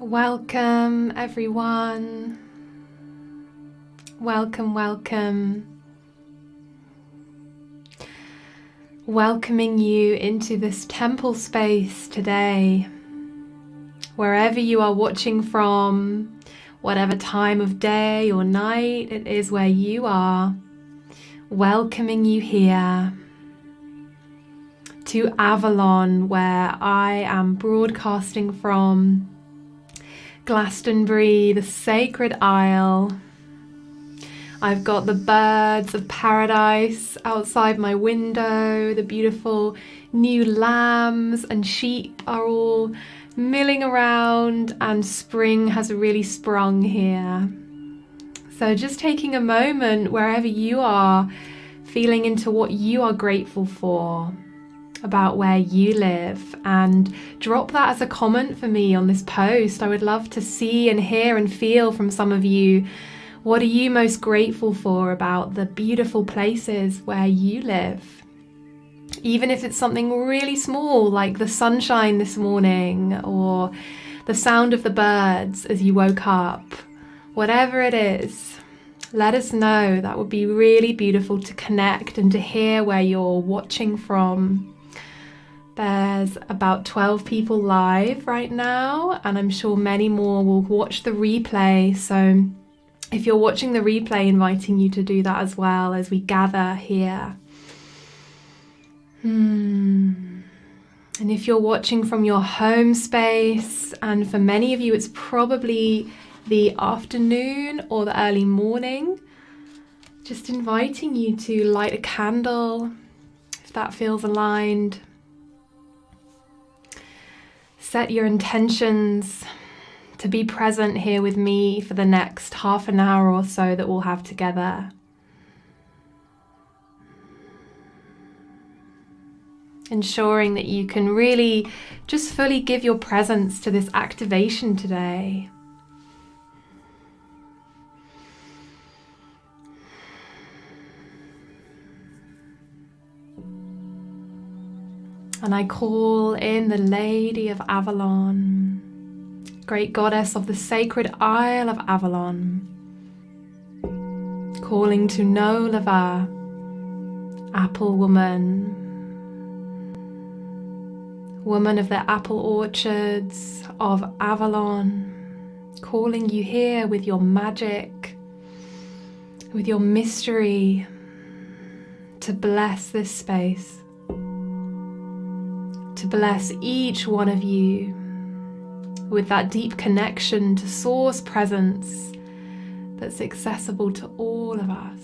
Welcome, everyone. Welcome, welcome. Welcoming you into this temple space today. Wherever you are watching from, whatever time of day or night it is where you are, welcoming you here to Avalon, where I am broadcasting from. Glastonbury, the sacred isle. I've got the birds of paradise outside my window. The beautiful new lambs and sheep are all milling around, and spring has really sprung here. So just taking a moment wherever you are, feeling into what you are grateful for about where you live, and drop that as a comment for me on this post. I would love to see and hear and feel from some of you. What are you most grateful for about the beautiful places where you live? Even if it's something really small, like the sunshine this morning, or the sound of the birds as you woke up. Whatever it is, let us know. That would be really beautiful to connect and to hear where you're watching from. There's about 12 people live right now, and I'm sure many more will watch the replay. So if you're watching the replay, inviting you to do that as well as we gather here. And if you're watching from your home space, and for many of you it's probably the afternoon or the early morning, just inviting you to light a candle if that feels aligned. Set your intentions to be present here with me for the next half an hour or so that we'll have together. Ensuring that you can really just fully give your presence to this activation today. And I call in the Lady of Avalon, great goddess of the sacred Isle of Avalon, calling to Nolava, apple woman, woman of the apple orchards of Avalon, calling you here with your magic, with your mystery, to bless this space. To bless each one of you with that deep connection to Source presence that's accessible to all of us.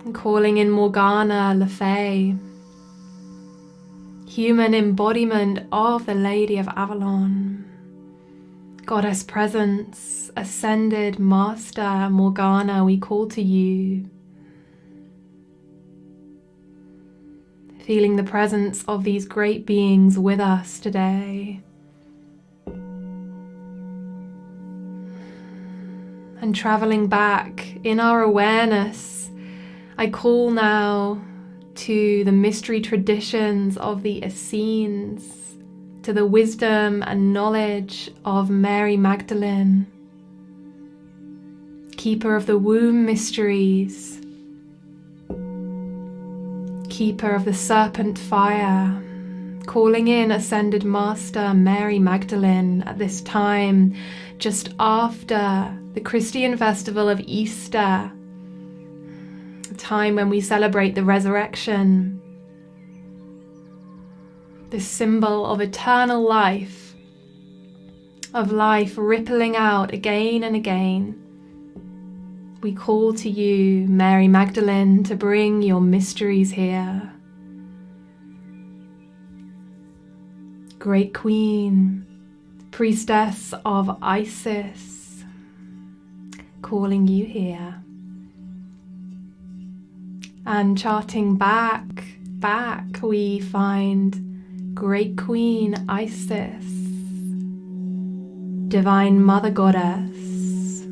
And calling in Morgana Le Fay, human embodiment of the Lady of Avalon, Goddess presence, ascended Master Morgana, we call to you. Feeling the presence of these great beings with us today. And traveling back in our awareness, I call now to the mystery traditions of the Essenes, to the wisdom and knowledge of Mary Magdalene, keeper of the womb mysteries, keeper of the serpent fire, calling in Ascended Master Mary Magdalene at this time, just after the Christian festival of Easter, a time when we celebrate the resurrection, this symbol of eternal life, of life rippling out again and again. We call to you, Mary Magdalene, to bring your mysteries here. Great Queen, Priestess of Isis, calling you here. And charting back, we find Great Queen Isis, Divine Mother Goddess,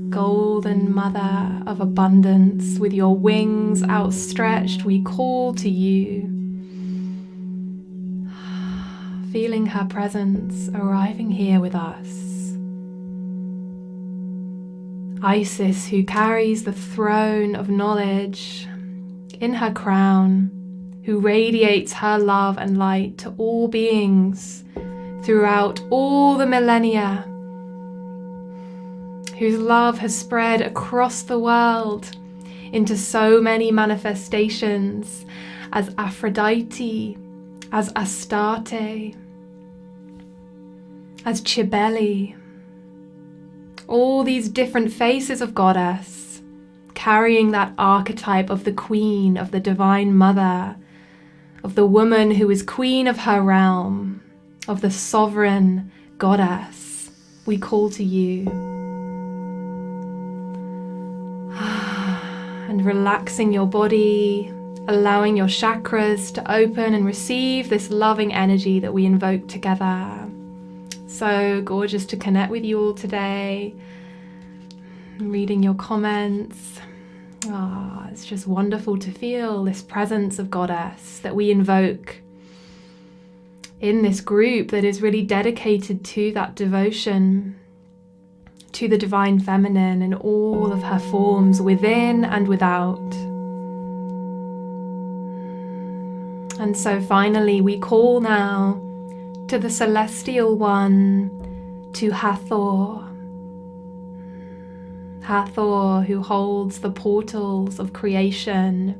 Golden Mother of Abundance, with your wings outstretched, we call to you. feeling her presence arriving here with us. Isis, who carries the throne of knowledge in her crown, who radiates her love and light to all beings throughout all the millennia, whose love has spread across the world into so many manifestations as Aphrodite, as Astarte, as Cybele, all these different faces of goddess, carrying that archetype of the queen, of the divine mother, of the woman who is queen of her realm, of the sovereign goddess. We call to you. And relaxing your body, allowing your chakras to open and receive this loving energy that we invoke together. So gorgeous to connect with you all today. I'm reading your comments. It's just wonderful to feel this presence of goddess that we invoke in this group that is really dedicated to that devotion to the divine feminine in all of her forms, within and without. And so finally we call now to the celestial one, to Hathor. Hathor, who holds the portals of creation.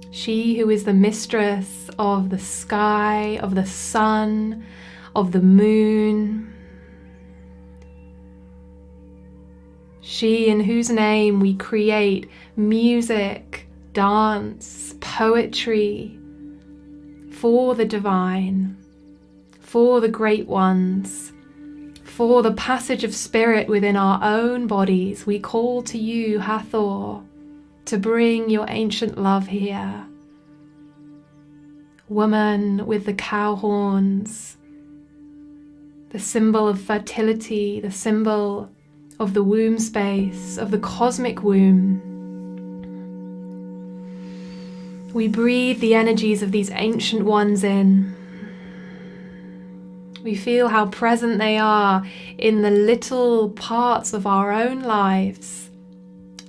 She who is the mistress of the sky, of the sun, of the moon. She in whose name we create music, dance, poetry for the divine, for the great ones, for the passage of spirit within our own bodies. We call to you, Hathor, to bring your ancient love here. Woman with the cow horns, the symbol of fertility, the symbol of the womb space, of the cosmic womb. We breathe the energies of these ancient ones in. We feel how present they are in the little parts of our own lives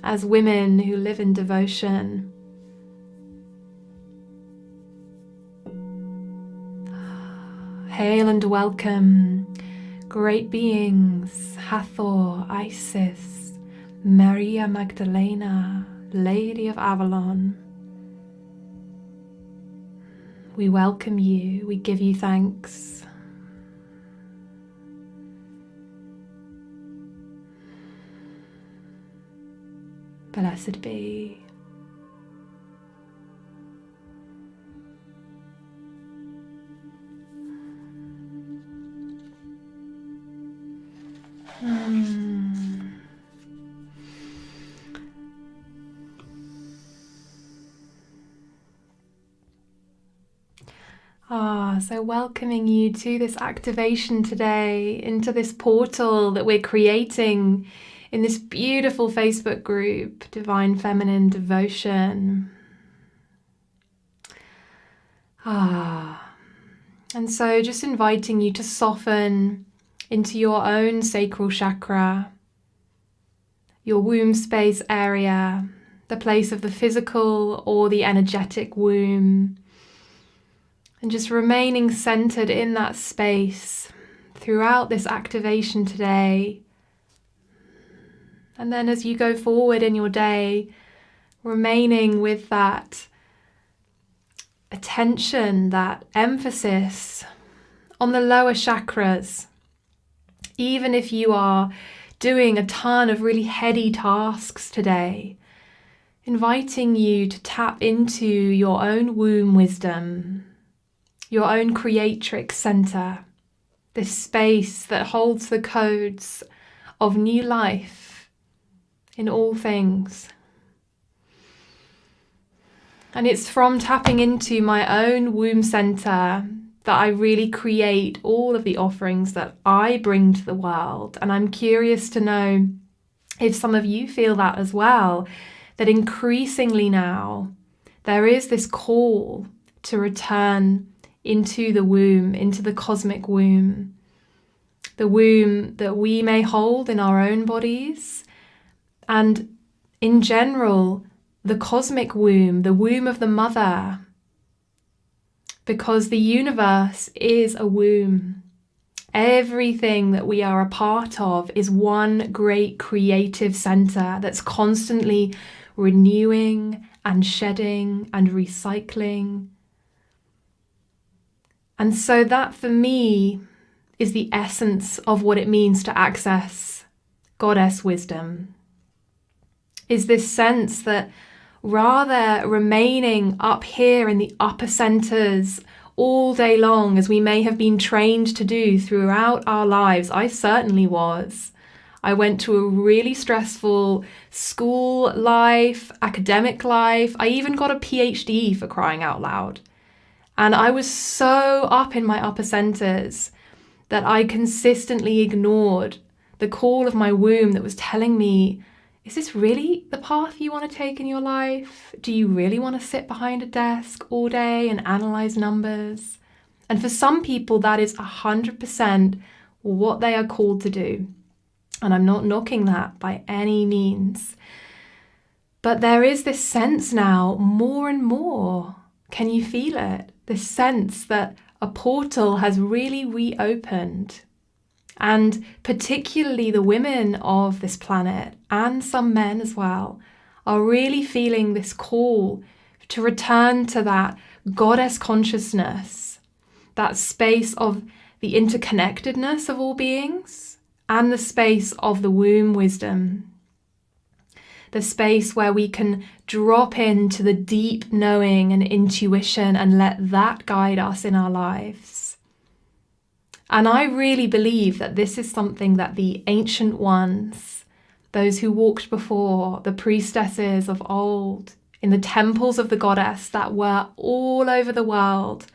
as women who live in devotion. Hail and welcome, great beings, Hathor, Isis, Maria Magdalena, Lady of Avalon. We welcome you, we give you thanks. Blessed be. So welcoming you to this activation today, into this portal that we're creating in this beautiful Facebook group, Divine Feminine Devotion. And so just inviting you to soften into your own sacral chakra, your womb space area, the place of the physical or the energetic womb, and just remaining centered in that space throughout this activation today. And then as you go forward in your day, remaining with that attention, that emphasis on the lower chakras. Even if you are doing a ton of really heady tasks today, inviting you to tap into your own womb wisdom, your own creatrix center, this space that holds the codes of new life in all things. And it's from tapping into my own womb center that I really create all of the offerings that I bring to the world. And I'm curious to know if some of you feel that as well, that increasingly now there is this call to return into the womb, into the cosmic womb. The womb that we may hold in our own bodies, and in general, the cosmic womb, the womb of the mother, because the universe is a womb. Everything that we are a part of is one great creative center that's constantly renewing and shedding and recycling. And so that for me is the essence of what it means to access goddess wisdom, is this sense that rather remaining up here in the upper centers all day long, as we may have been trained to do throughout our lives. I certainly was. I went to a really stressful school life, academic life. I even got a PhD, for crying out loud. And I was so up in my upper centers that I consistently ignored the call of my womb that was telling me, is this really the path you want to take in your life? Do you really want to sit behind a desk all day and analyze numbers? And for some people, that is 100% what they are called to do. And I'm not knocking that by any means. But there is this sense now, more and more, can you feel it? This sense that a portal has really reopened. And particularly the women of this planet, and some men as well, are really feeling this call to return to that goddess consciousness, that space of the interconnectedness of all beings, and the space of the womb wisdom. The space where we can drop into the deep knowing and intuition and let that guide us in our lives. And I really believe that this is something that the ancient ones, those who walked before, the priestesses of old, in the temples of the goddess that were all over the world,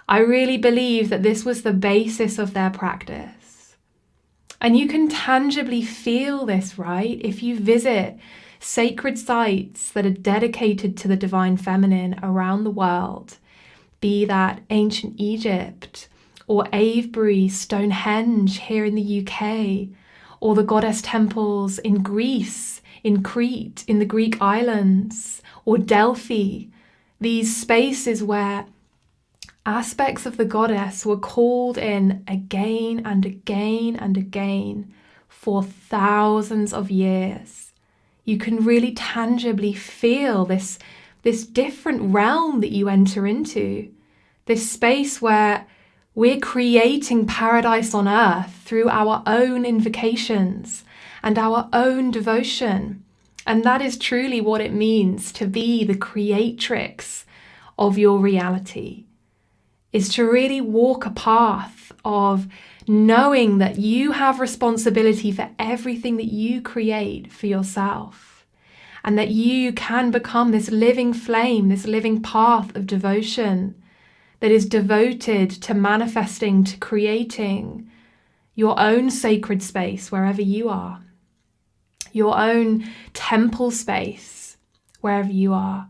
I really believe that this was the basis of their practice. And you can tangibly feel this, right? If you visit sacred sites that are dedicated to the divine feminine around the world, be that ancient Egypt, or Avebury, Stonehenge here in the UK, or the goddess temples in Greece, in Crete, in the Greek islands, or Delphi, these spaces where aspects of the goddess were called in again and again and again for thousands of years. You can really tangibly feel this different realm that you enter into, this space where we're creating paradise on earth through our own invocations and our own devotion. And that is truly what it means to be the creatrix of your reality, is to really walk a path of knowing that you have responsibility for everything that you create for yourself, and that you can become this living flame, this living path of devotion that is devoted to manifesting, to creating your own sacred space wherever you are, your own temple space wherever you are.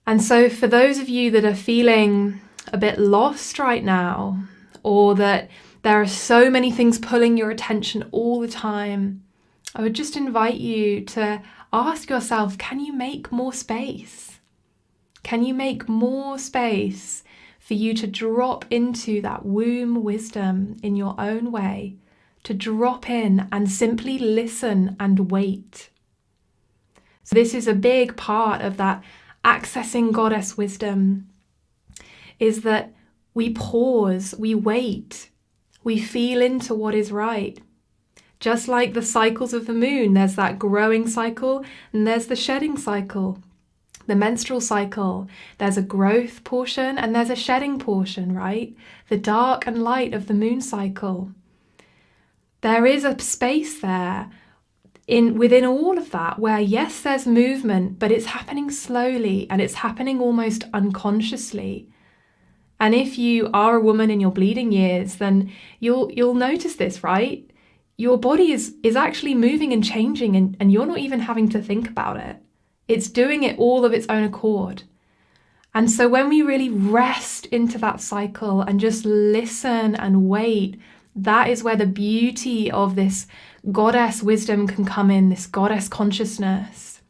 And so for those of you that are feeling a bit lost right now, or that there are so many things pulling your attention all the time, I would just invite you to ask yourself, can you make more space? Can you make more space for you to drop into that womb wisdom in your own way, to drop in and simply listen and wait? So this is a big part of that accessing goddess wisdom, is that we pause, we wait, we feel into what is right. Just like the cycles of the moon, there's that growing cycle and there's the shedding cycle. The menstrual cycle, there's a growth portion and there's a shedding portion, right? The dark and light of the moon cycle. There is a space there within all of that where, yes, there's movement, but it's happening slowly and it's happening almost unconsciously. And if you are a woman in your bleeding years, then you'll notice this, right? Your body is actually moving and changing and you're not even having to think about it. It's doing it all of its own accord. And so when we really rest into that cycle and just listen and wait, that is where the beauty of this goddess wisdom can come in, this goddess consciousness.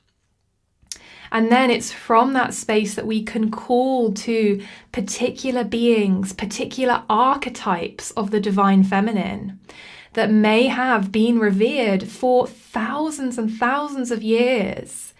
And then it's from that space that we can call to particular beings, particular archetypes of the divine feminine that may have been revered for thousands and thousands of years,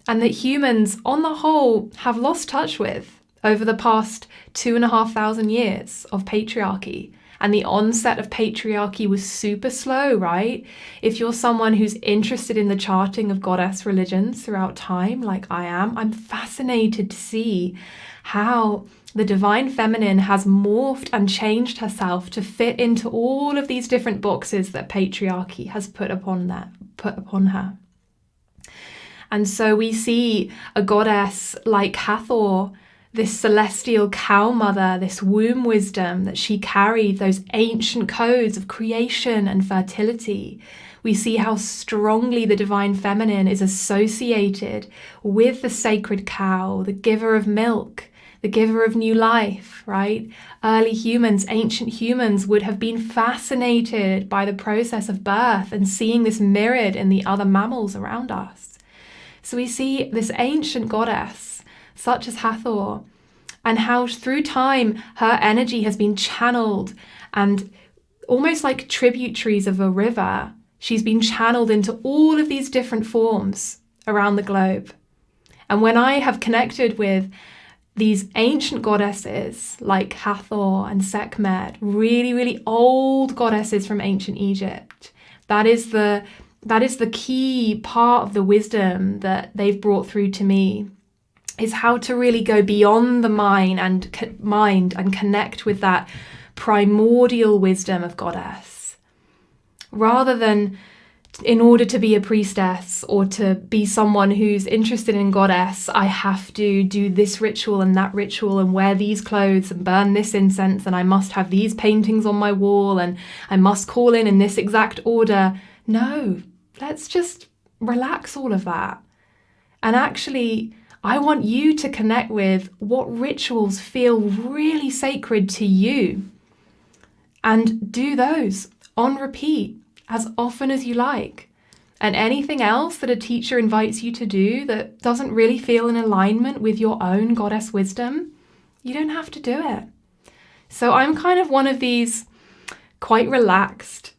and that humans on the whole have lost touch with over the past 2,500 years of patriarchy. And the onset of patriarchy was super slow, right? If you're someone who's interested in the charting of goddess religions throughout time, like I am, I'm fascinated to see how the divine feminine has morphed and changed herself to fit into all of these different boxes that patriarchy has put upon her. And so we see a goddess like Hathor, this celestial cow mother, this womb wisdom that she carried, those ancient codes of creation and fertility. We see how strongly the divine feminine is associated with the sacred cow, the giver of milk, the giver of new life, right? Early humans, ancient humans would have been fascinated by the process of birth and seeing this mirrored in the other mammals around us. So we see this ancient goddess, such as Hathor, and how through time her energy has been channeled, and almost like tributaries of a river, she's been channeled into all of these different forms around the globe. And when I have connected with these ancient goddesses like Hathor and Sekhmet, really, really old goddesses from ancient Egypt, that is the key part of the wisdom that they've brought through to me, is how to really go beyond the mind and connect with that primordial wisdom of goddess. Rather than, in order to be a priestess or to be someone who's interested in goddess, I have to do this ritual and that ritual and wear these clothes and burn this incense, and I must have these paintings on my wall and I must call in this exact order. No, let's just relax all of that. And actually, I want you to connect with what rituals feel really sacred to you, and do those on repeat as often as you like. And anything else that a teacher invites you to do that doesn't really feel in alignment with your own goddess wisdom, you don't have to do it. So I'm kind of one of these quite relaxed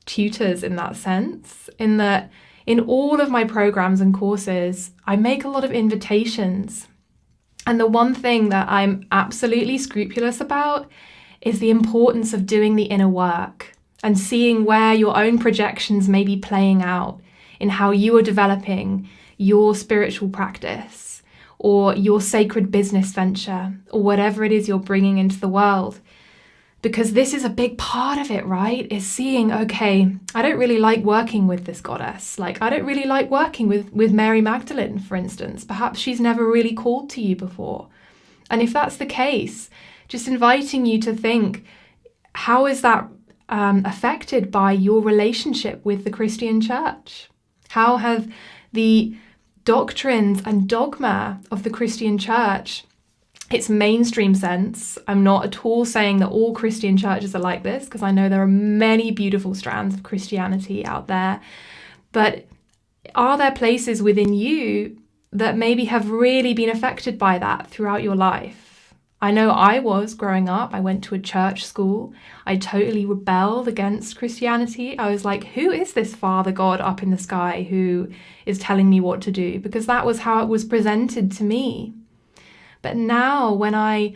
tutors in that sense, in that in all of my programs and courses, I make a lot of invitations. And the one thing that I'm absolutely scrupulous about is the importance of doing the inner work and seeing where your own projections may be playing out in how you are developing your spiritual practice or your sacred business venture or whatever it is you're bringing into the world. Because this is a big part of it, right? Is seeing, okay, I don't really like working with this goddess. Like, I don't really like working with Mary Magdalene, for instance. Perhaps she's never really called to you before. And if that's the case, just inviting you to think, how is that affected by your relationship with the Christian church? How have the doctrines and dogma of the Christian church, its mainstream sense — I'm not at all saying that all Christian churches are like this, because I know there are many beautiful strands of Christianity out there, but are there places within you that maybe have really been affected by that throughout your life? I know I was growing up. I went to a church school. I totally rebelled against Christianity. I was like, who is this Father God up in the sky who is telling me what to do? Because that was how it was presented to me. But now when I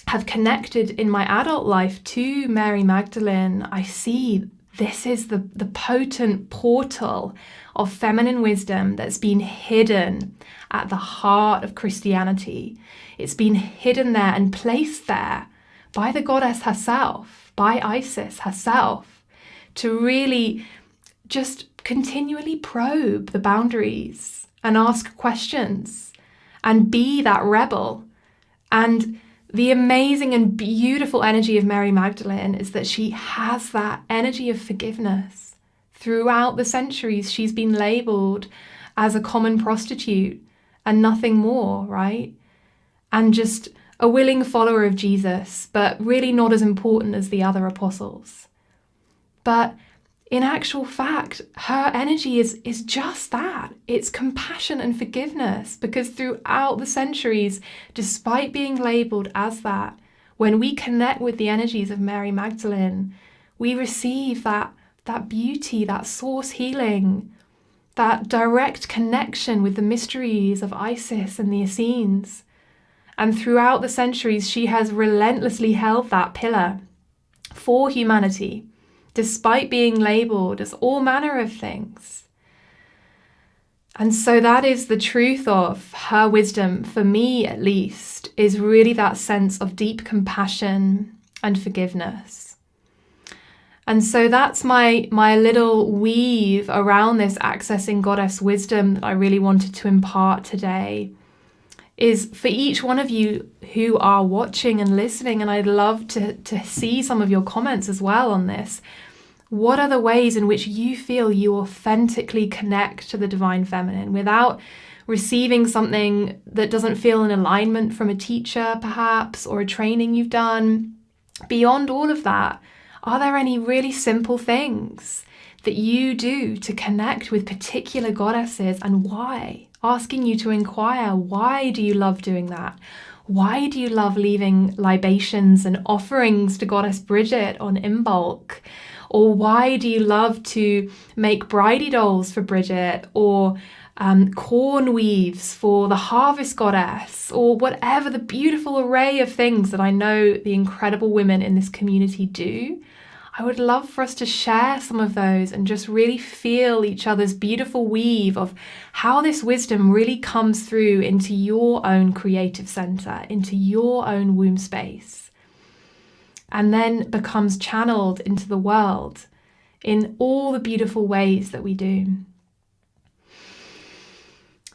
have connected in my adult life to Mary Magdalene, I see this is the potent portal of feminine wisdom that's been hidden at the heart of Christianity. It's been hidden there and placed there by the goddess herself, by Isis herself, to really just continually probe the boundaries and ask questions and be that rebel. And the amazing and beautiful energy of Mary Magdalene is that she has that energy of forgiveness. Throughout the centuries, she's been labeled as a common prostitute and nothing more, right? and just a willing follower of Jesus, but really not as important as the other apostles. But in actual fact, her energy is just that. It's compassion and forgiveness, because throughout the centuries, despite being labeled as that, when we connect with the energies of Mary Magdalene, we receive that beauty, that source healing, that direct connection with the mysteries of Isis and the Essenes. And throughout the centuries, she has relentlessly held that pillar for humanity, despite being labeled as all manner of things. And so that is the truth of her wisdom, for me at least, is really that sense of deep compassion and forgiveness. And so that's my little weave around this accessing goddess wisdom that I really wanted to impart today, is for each one of you who are watching and listening, and I'd love to see some of your comments as well on this. What are the ways in which you feel you authentically connect to the divine feminine without receiving something that doesn't feel in alignment from a teacher, perhaps, or a training you've done? Beyond all of that, are there any really simple things that you do to connect with particular goddesses, and why? Asking you to inquire, why do you love doing that? Why do you love leaving libations and offerings to Goddess Bridget on Imbolc? Or why do you love to make bridey dolls for Bridget, or corn weaves for the harvest goddess, or whatever the beautiful array of things that I know the incredible women in this community do? I would love for us to share some of those and just really feel each other's beautiful weave of how this wisdom really comes through into your own creative center, into your own womb space, and then becomes channeled into the world in all the beautiful ways that we do.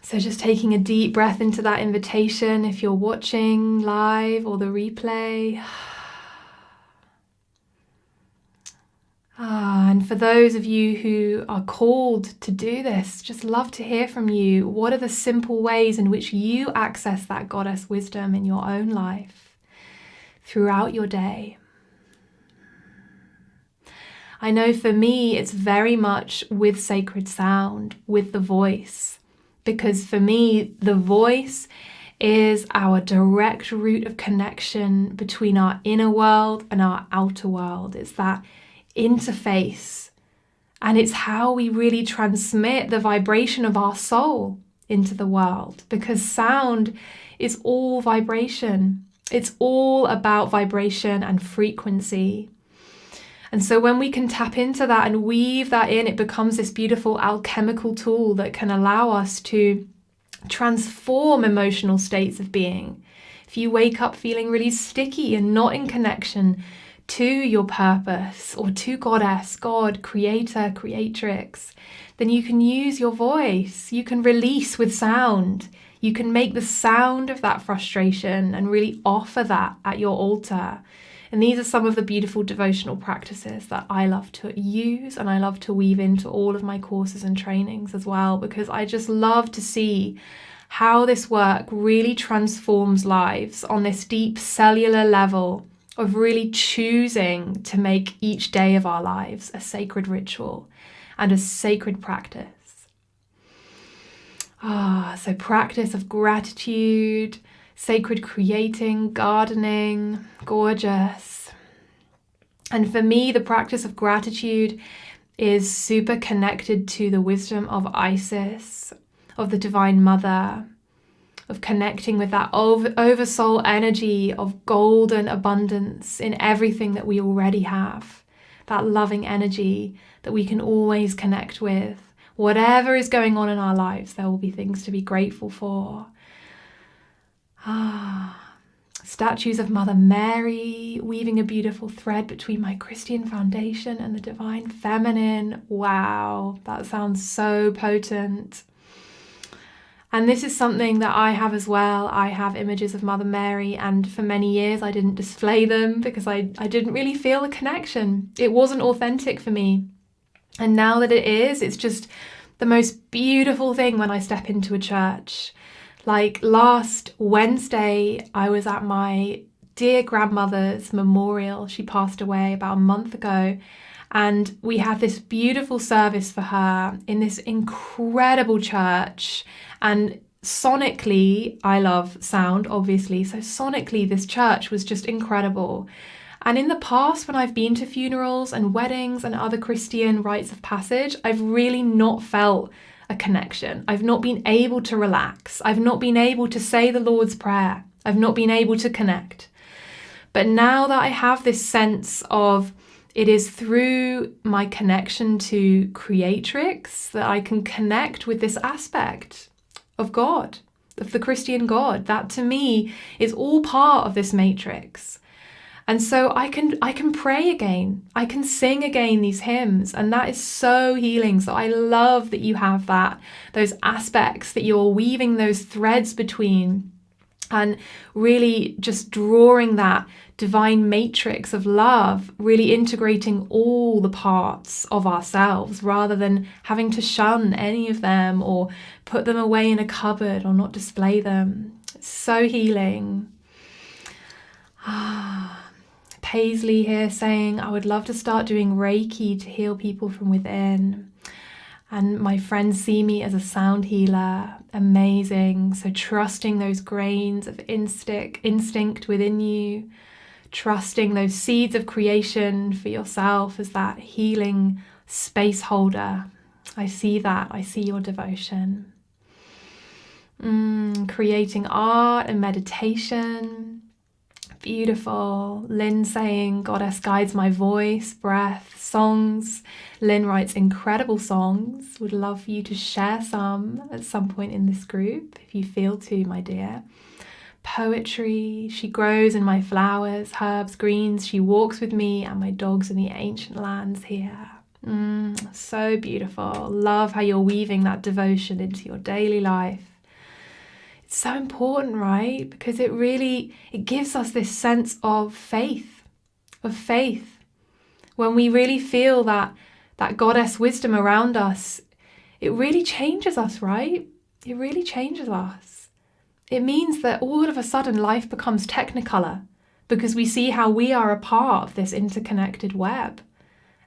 So just taking a deep breath into that invitation, if you're watching live or the replay. And for those of you who are called to do this, just love to hear from you. What are the simple ways in which you access that goddess wisdom in your own life throughout your day? I know for me, it's very much with sacred sound, with the voice, because for me, the voice is our direct route of connection between our inner world and our outer world. It's that interface, and it's how we really transmit the vibration of our soul into the world, because sound is all vibration. It's all about vibration and frequency. And so when we can tap into that and weave that in, it becomes this beautiful alchemical tool that can allow us to transform emotional states of being. If you wake up feeling really sticky and not in connection to your purpose or to goddess, God, creator, creatrix, then you can use your voice. You can release with sound. You can make the sound of that frustration and really offer that at your altar. And these are some of the beautiful devotional practices that I love to use, and I love to weave into all of my courses and trainings as well, because I just love to see how this work really transforms lives on this deep cellular level of really choosing to make each day of our lives a sacred ritual and a sacred practice. So practice of gratitude, sacred creating, gardening, gorgeous. And for me, the practice of gratitude is super connected to the wisdom of Isis, of the Divine Mother, of connecting with that oversoul energy of golden abundance in everything that we already have, that loving energy that we can always connect with. Whatever is going on in our lives, there will be things to be grateful for. Statues of Mother Mary, weaving a beautiful thread between my Christian foundation and the divine feminine. Wow, that sounds so potent. And this is something that I have as well. I have images of Mother Mary, and for many years I didn't display them because I didn't really feel the connection. It wasn't authentic for me. And now that it is, it's just the most beautiful thing when I step into a church. Like last Wednesday, I was at my dear grandmother's memorial. She passed away about a month ago. And we had this beautiful service for her in this incredible church. And sonically, I love sound, obviously. So sonically, this church was just incredible. And in the past, when I've been to funerals and weddings and other Christian rites of passage, I've really not felt a connection. I've not been able to relax. I've not been able to say the Lord's Prayer. I've not been able to connect. But now that I have this sense of it is through my connection to Creatrix that I can connect with this aspect of God, of the Christian God, that to me is all part of this matrix. And so I can pray again. I can sing again these hymns, and that is so healing. So I love that you have that, those aspects that you're weaving those threads between, and really just drawing that divine matrix of love, really integrating all the parts of ourselves rather than having to shun any of them or put them away in a cupboard or not display them. It's so healing. Paisley here saying, I would love to start doing Reiki to heal people from within. And my friends see me as a sound healer. Amazing. So trusting those grains of instinct within you, trusting those seeds of creation for yourself as that healing space holder. I see that. I see your devotion. Creating art and meditation. Beautiful. Lynn saying, Goddess guides my voice, breath, songs. Lynn writes incredible songs. Would love for you to share some at some point in this group, if you feel to, my dear. Poetry. She grows in my flowers, herbs, greens. She walks with me and my dogs in the ancient lands here. So beautiful. Love how you're weaving that devotion into your daily life. It's so important, right? Because it gives us this sense of faith. When we really feel that goddess wisdom around us, it really changes us, right? It really changes us. It means that all of a sudden life becomes technicolor because we see how we are a part of this interconnected web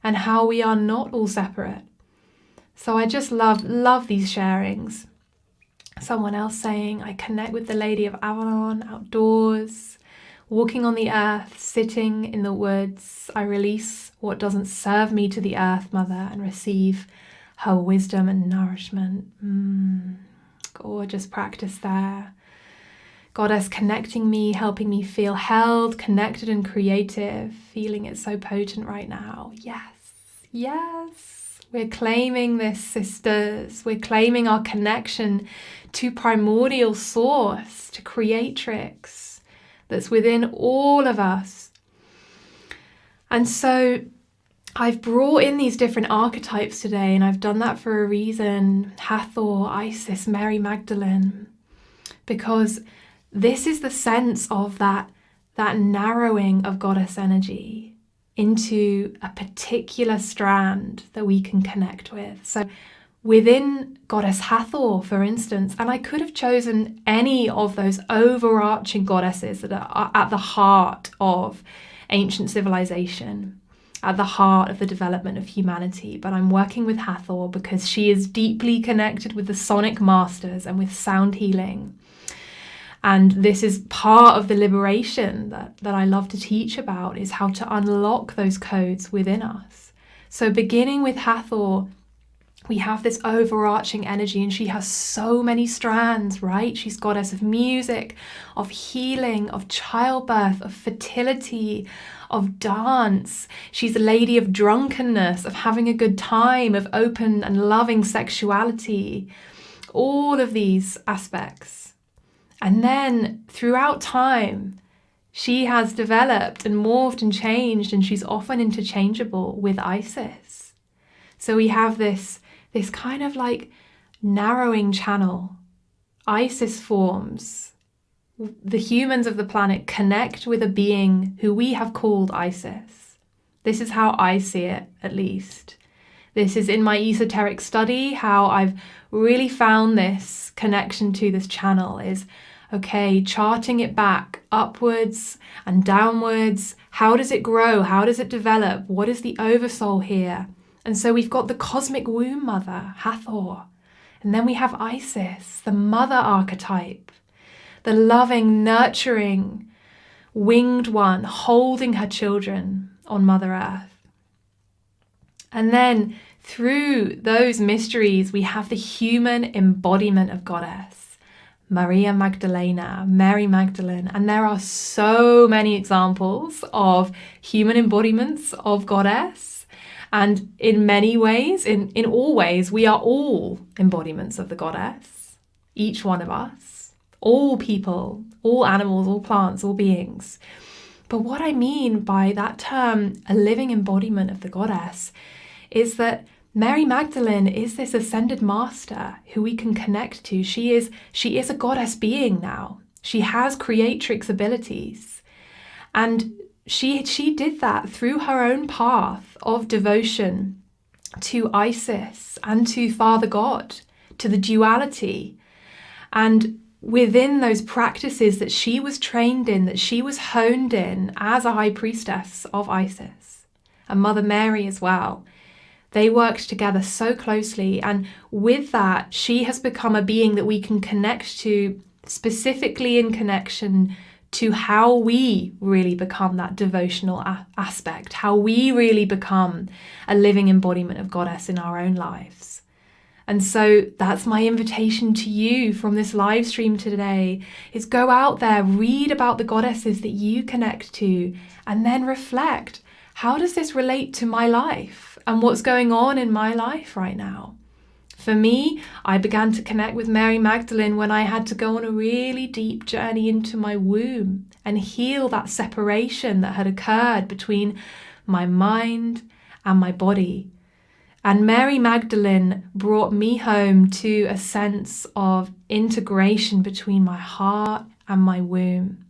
and how we are not all separate. So I just love these sharings. Someone else saying, I connect with the Lady of Avalon outdoors, walking on the earth, sitting in the woods. I release what doesn't serve me to the earth mother and receive her wisdom and nourishment. Gorgeous practice there. Goddess connecting me, helping me feel held, connected and creative. Feeling it so potent right now. Yes. We're claiming this, sisters. We're claiming our connection to primordial source, to Creatrix that's within all of us. And so I've brought in these different archetypes today, and I've done that for a reason. Hathor, Isis, Mary Magdalene, because this is the sense of that narrowing of goddess energy into a particular strand that we can connect with. So within Goddess Hathor, for instance, and I could have chosen any of those overarching goddesses that are at the heart of ancient civilization, at the heart of the development of humanity, but I'm working with Hathor because she is deeply connected with the sonic masters and with sound healing. And this is part of the liberation that I love to teach about, is how to unlock those codes within us. So beginning with Hathor, we have this overarching energy, and she has so many strands, right? She's goddess of music, of healing, of childbirth, of fertility, of dance. She's a lady of drunkenness, of having a good time, of open and loving sexuality. All of these aspects. And then throughout time, she has developed and morphed and changed, and she's often interchangeable with Isis. So we have this kind of like narrowing channel. Isis forms. The humans of the planet connect with a being who we have called Isis. This is how I see it, at least. This is in my esoteric study, how I've really found this connection to this channel is, okay, charting it back upwards and downwards. How does it grow? How does it develop? What is the oversoul here? And so we've got the cosmic womb mother, Hathor. And then we have Isis, the mother archetype, the loving, nurturing, winged one holding her children on Mother Earth. And then through those mysteries, we have the human embodiment of goddess, Maria Magdalena, Mary Magdalene. And there are so many examples of human embodiments of goddess. And in many ways, in all ways, we are all embodiments of the goddess, each one of us, all people, all animals, all plants, all beings. But what I mean by that term, a living embodiment of the goddess, is that Mary Magdalene is this ascended master who we can connect to. She is a goddess being now. She has creatrix abilities. And she did that through her own path of devotion to Isis and to Father God, to the duality. And within those practices that she was trained in, that she was honed in as a high priestess of Isis, and Mother Mary as well, they worked together so closely. And with that, she has become a being that we can connect to, specifically in connection to how we really become that devotional aspect, how we really become a living embodiment of goddess in our own lives. And so that's my invitation to you from this live stream today, is go out there, read about the goddesses that you connect to, and then reflect, how does this relate to my life and what's going on in my life right now? For me, I began to connect with Mary Magdalene when I had to go on a really deep journey into my womb and heal that separation that had occurred between my mind and my body. And Mary Magdalene brought me home to a sense of integration between my heart and my womb.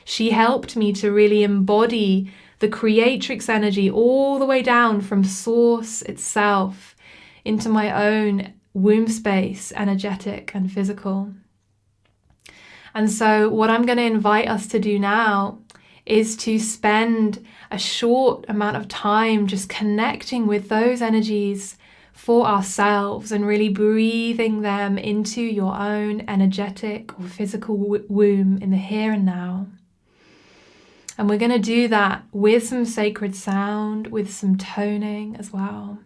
She helped me to really embody the creatrix energy all the way down from source itself into my own womb space, energetic and physical. And so what I'm going to invite us to do now is to spend a short amount of time just connecting with those energies for ourselves and really breathing them into your own energetic or physical womb in the here and now. And we're going to do that with some sacred sound, with some toning as well.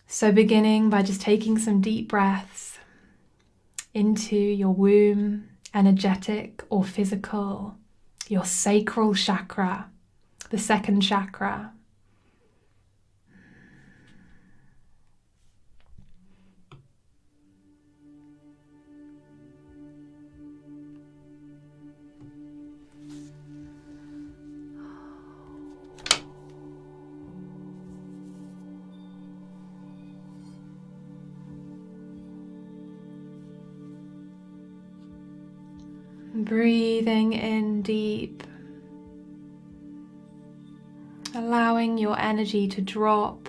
So beginning by just taking some deep breaths into your womb, energetic or physical, your sacral chakra, the second chakra. Breathing in deep, allowing your energy to drop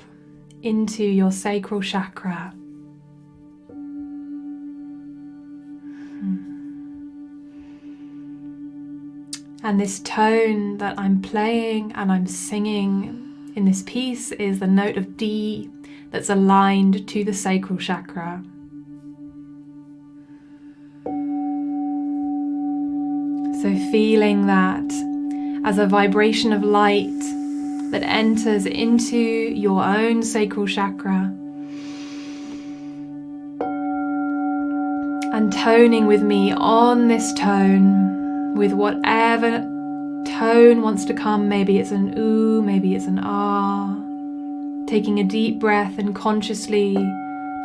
into your sacral chakra. And this tone that I'm playing and I'm singing in this piece is the note of D that's aligned to the sacral chakra. So feeling that as a vibration of light that enters into your own sacral chakra, and toning with me on this tone with whatever tone wants to come. Maybe it's an ooh, maybe it's an ah. Taking a deep breath and consciously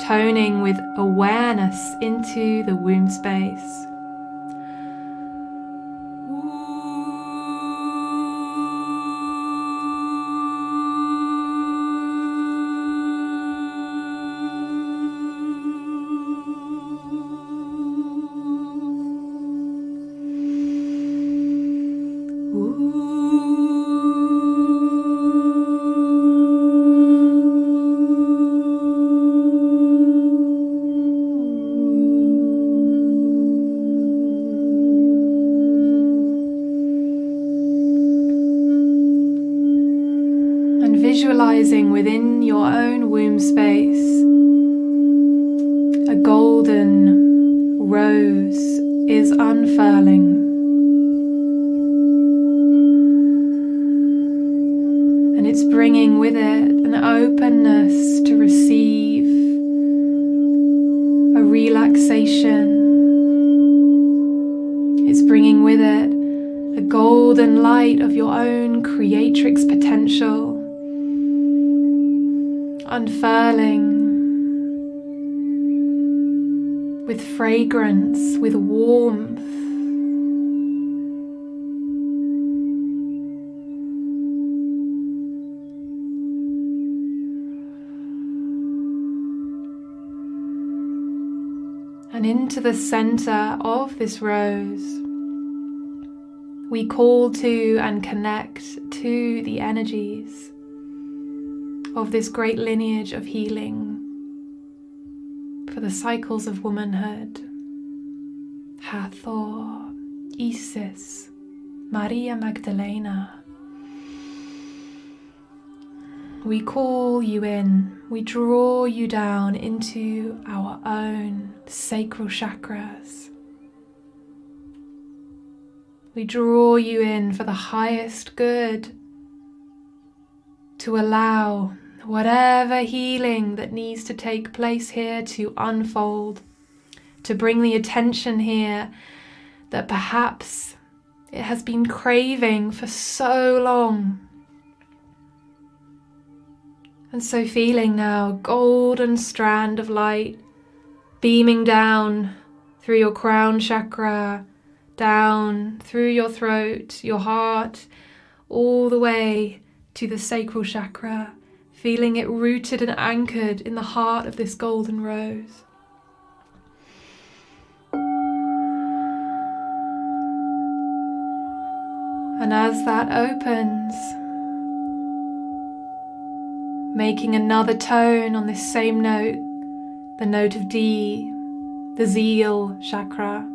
toning with awareness into the womb space. womb space, a golden rose is unfurling. And it's bringing with it an openness to receive, a relaxation. It's bringing with it a golden light of your own creatrix potential, unfurling with fragrance, with warmth. And into the center of this rose, we call to and connect to the energies of this great lineage of healing for the cycles of womanhood. Hathor, Isis, Maria Magdalena. We call you in, we draw you down into our own sacral chakras. We draw you in for the highest good, to allow whatever healing that needs to take place here to unfold, to bring the attention here that perhaps it has been craving for so long. And so feeling now a golden strand of light beaming down through your crown chakra, down through your throat, your heart, all the way to the sacral chakra, feeling it rooted and anchored in the heart of this golden rose. And as that opens, making another tone on this same note, the note of D, the zeal chakra.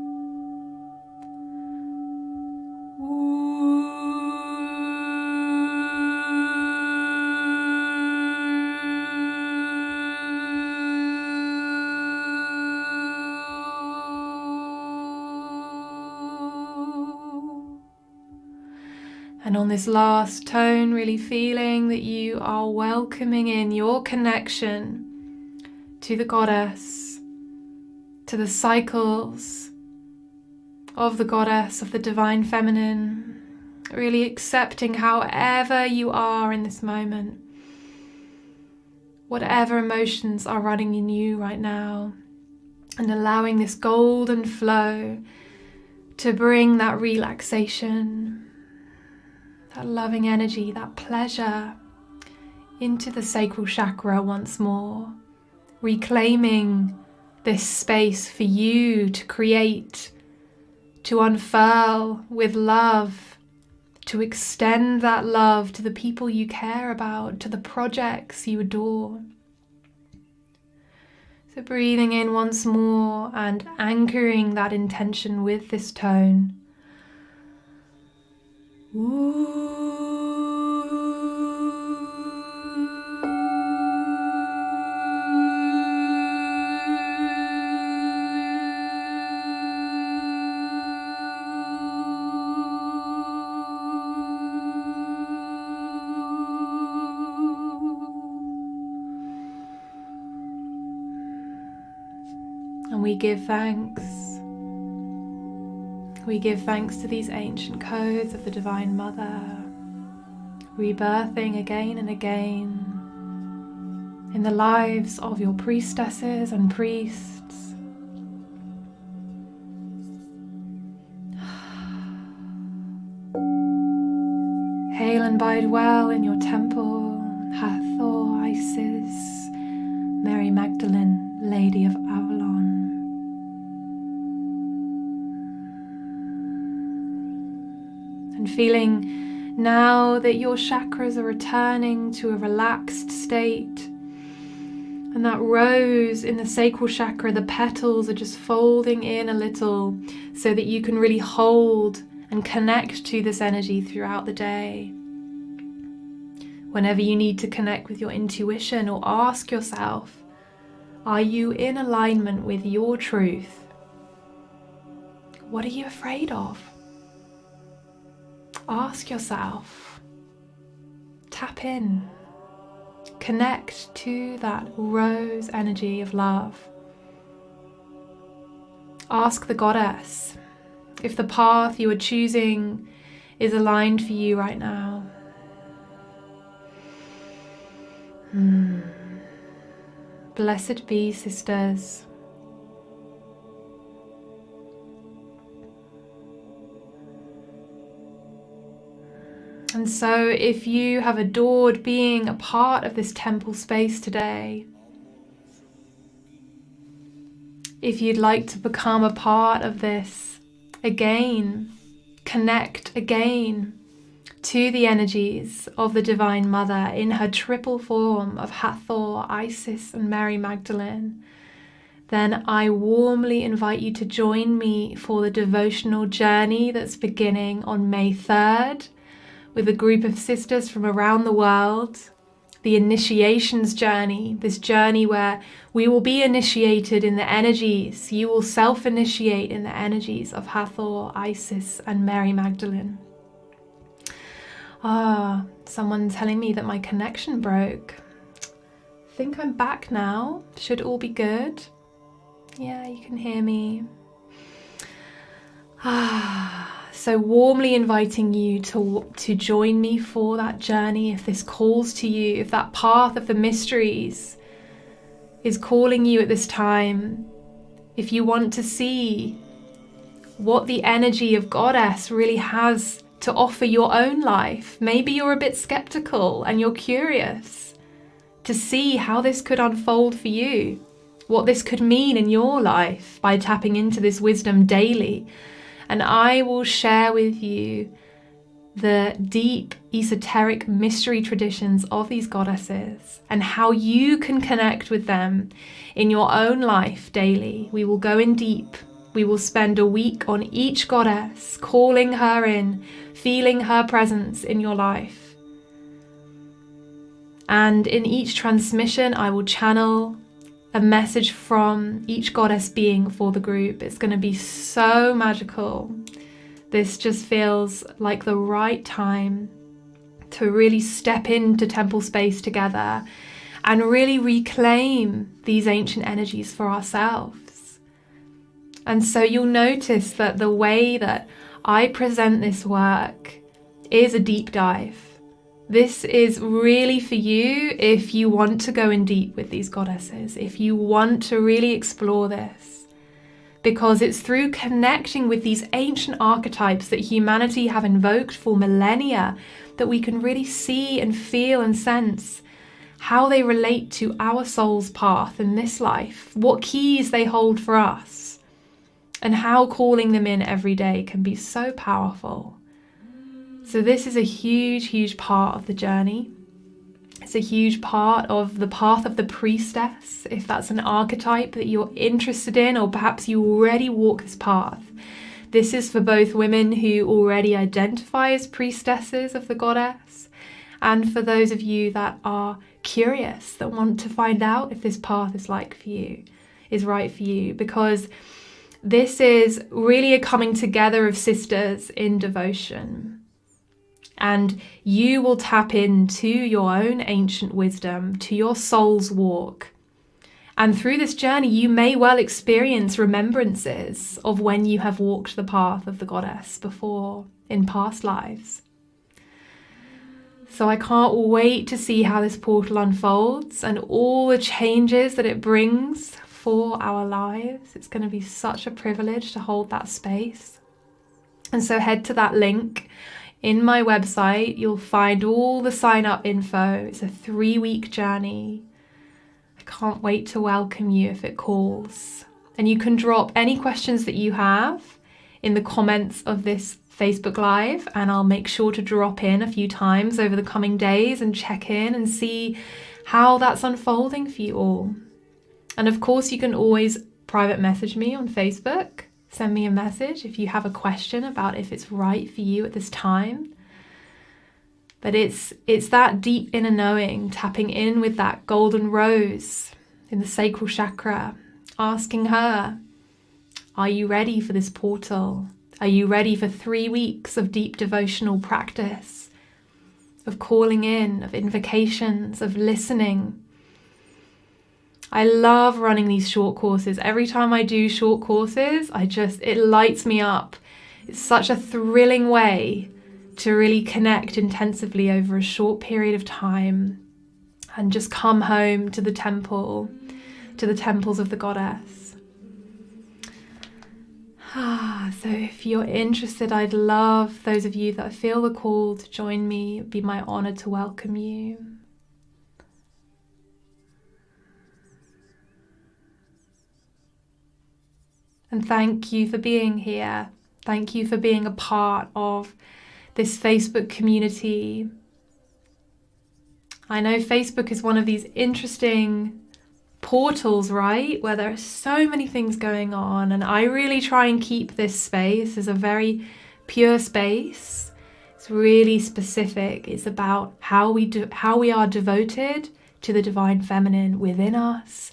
And on this last tone, really feeling that you are welcoming in your connection to the goddess, to the cycles of the goddess, of the divine feminine, really accepting however you are in this moment, whatever emotions are running in you right now, and allowing this golden flow to bring that relaxation, that loving energy, that pleasure into the sacral chakra once more, reclaiming this space for you to create, to unfurl with love, to extend that love to the people you care about, to the projects you adore. So breathing in once more and anchoring that intention with this tone. And we give thanks. We give thanks to these ancient codes of the Divine Mother, rebirthing again and again in the lives of your priestesses and priests. Hail and bide well in your temple, Hathor, Isis, Mary Magdalene, Lady of Avalon. And feeling now that your chakras are returning to a relaxed state, and that rose in the sacral chakra, the petals are just folding in a little so that you can really hold and connect to this energy throughout the day. Whenever you need to connect with your intuition, or ask yourself, are you in alignment with your truth? What are you afraid of? Ask yourself. Tap in. Connect to that rose energy of love. Ask the goddess if the path you are choosing is aligned for you right now. Blessed be, sisters. And so if you have adored being a part of this temple space today, if you'd like to become a part of this again, connect again to the energies of the Divine Mother in her triple form of Hathor, Isis, and Mary Magdalene, then I warmly invite you to join me for the devotional journey that's beginning on May 3rd with a group of sisters from around the world. The initiations journey, this journey where we will be initiated in the energies, you will self-initiate in the energies of Hathor, Isis, and Mary Magdalene. Someone telling me that my connection broke. I think I'm back now. Should all be good. Yeah, you can hear me. So warmly inviting you to join me for that journey if this calls to you, if that path of the mysteries is calling you at this time, if you want to see what the energy of Goddess really has to offer your own life. Maybe you're a bit skeptical and you're curious to see how this could unfold for you, what this could mean in your life by tapping into this wisdom daily. And I will share with you the deep esoteric mystery traditions of these goddesses and how you can connect with them in your own life daily. We will go in deep. We will spend a week on each goddess, calling her in, feeling her presence in your life. And in each transmission, I will channel a message from each goddess being for the group. It's going to be so magical. This just feels like the right time to really step into temple space together and really reclaim these ancient energies for ourselves. And so you'll notice that the way that I present this work is a deep dive. This is really for you if you want to go in deep with these goddesses, if you want to really explore this, because it's through connecting with these ancient archetypes that humanity have invoked for millennia that we can really see and feel and sense how they relate to our soul's path in this life, what keys they hold for us, and how calling them in every day can be so powerful. So this is a huge, huge part of the journey. It's a huge part of the path of the priestess, if that's an archetype that you're interested in, or perhaps you already walk this path. This is for both women who already identify as priestesses of the goddess, and for those of you that are curious, that want to find out if this path is right for you, because this is really a coming together of sisters in devotion. And you will tap into your own ancient wisdom, to your soul's walk. And through this journey, you may well experience remembrances of when you have walked the path of the goddess before in past lives. So I can't wait to see how this portal unfolds and all the changes that it brings for our lives. It's going to be such a privilege to hold that space. And so head to that link in my website. You'll find all the sign up info. It's a 3-week journey. I can't wait to welcome you if it calls. And you can drop any questions that you have in the comments of this Facebook Live, and I'll make sure to drop in a few times over the coming days and check in and see how that's unfolding for you all. And of course, you can always private message me on Facebook. Send me a message if you have a question about if it's right for you at this time. But it's that deep inner knowing, tapping in with that golden rose in the sacral chakra, asking her, are you ready for this portal? Are you ready for 3 weeks of deep devotional practice, of calling in, of invocations, of listening? I love running these short courses. Every time I do short courses, it lights me up. It's such a thrilling way to really connect intensively over a short period of time and just come home to the temple, to the temples of the goddess. So if you're interested, I'd love those of you that feel the call to join me. It'd be my honor to welcome you. And thank you for being here. Thank you for being a part of this Facebook community. I know Facebook is one of these interesting portals, right? Where there are so many things going on, and I really try and keep this space as a very pure space. It's really specific. It's about how we are devoted to the divine feminine within us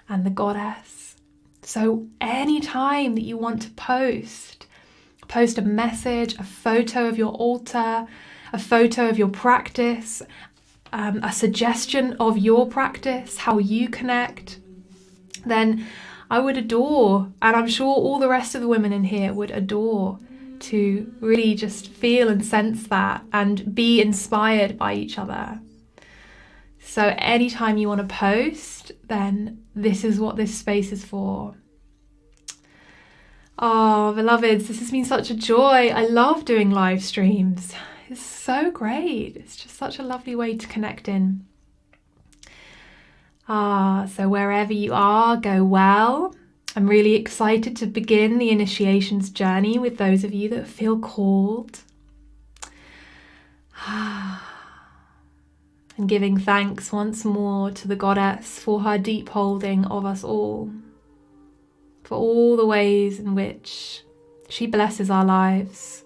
and the goddess. So anytime that you want to post a message, a photo of your altar, a photo of your practice, a suggestion of your practice, how you connect, then I would adore, and I'm sure all the rest of the women in here would adore, to really just feel and sense that and be inspired by each other. So anytime you want to post, then this is what this space is for. Oh, beloveds, this has been such a joy. I love doing live streams. It's so great. It's just such a lovely way to connect in. So wherever you are, go well. I'm really excited to begin the initiations journey with those of you that feel called. And giving thanks once more to the goddess for her deep holding of us all, for all the ways in which she blesses our lives.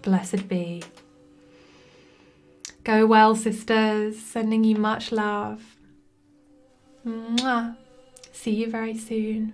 Blessed be. Go well, sisters. Sending you much love. Mwah. See you very soon.